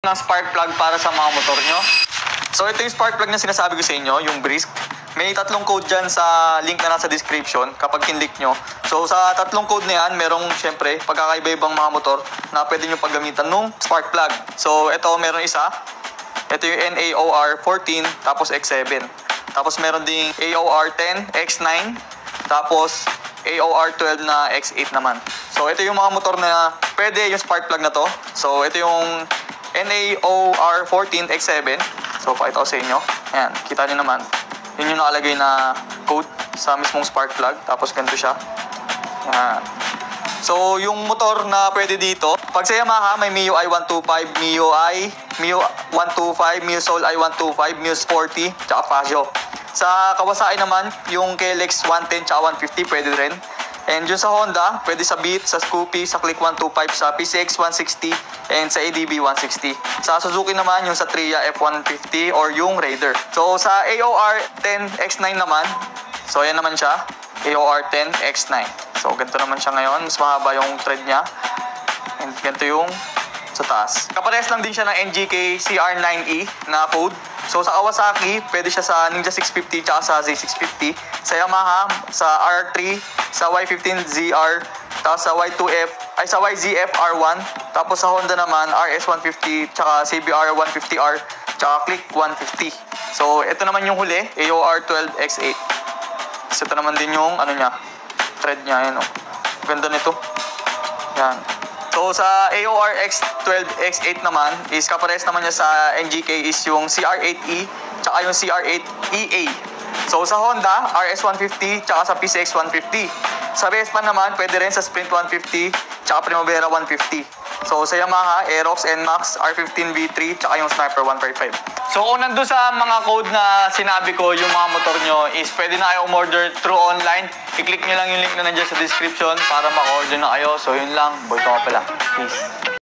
ng spark plug para sa mga motor nyo. So ito yung spark plug na sinasabi ko sa inyo, yung Brisk. May tatlong code dyan sa link na nasa description kapag kinlik nyo. So sa tatlong code na yan, merong syempre pagkakaiba-ibang mga motor na pwede nyo paggamitan nung spark plug. So ito meron isa. Ito yung NAOR14 tapos X7. Tapos meron ding AOR10 X9 tapos AOR12 na X8 naman. So ito yung mga motor na pwede yung spark plug na to. So ito yung NAOR14 X7. So pakita ko sa inyo. Ayan, kita nyo naman. Yun yung nakalagay na code sa mismong spark plug. Tapos ganito siya. Ayan. So yung motor na pwede dito, pag sa Yamaha may MIUI 125, MIU 125, MIU Soul i125, MIU Sporty, tsaka Pasio. Sa Kawasaki naman, yung KLX 110 tsaka 150 pwede rin. And yun sa Honda, pwede sa Beat, sa Scoopy, sa Click 125, sa PCX 160, and sa ADB 160. Sa Suzuki naman, yung sa Tria F150 or yung Raider. So sa AOR 10 X9 naman, so yan naman siya, AOR 10 X9. So ganito naman siya ngayon, mas mahaba yung thread niya. And ganito yung sa taas. Kapares lang din siya ng NGK CR9E na code. So sa Kawasaki, pwede siya sa Ninja 650 tsaka sa Z650. Sa Yamaha, sa R3, sa Y15ZR, tapos sa Y2F, ay sa YZF R1. Tapos sa Honda naman, RS150 tsaka CBR 150R tsaka Click 150. So ito naman yung huli, AOR 12 X8. So ito naman din yung ano niya, thread niya, yan o. Ganda nito. Yan. So sa AOR X12 X8 naman is kapares naman niya sa NGK is yung CR8E tsaka yung CR8EA. So sa Honda, RS150 tsaka sa PCX 150. Sa Vespa naman, pwede rin sa Sprint 150 tsaka Primavera 150. So sa Yamaha, Aerox NMAX, R15 V3 tsaka yung Sniper 155. So kung nandun sa mga code na sinabi ko, yung mga motor nyo is pwede na kayo umorder through online. I-click nyo lang yung link na nandiyan sa description para maka-order na kayo. So yun lang, boy ko pala. Peace.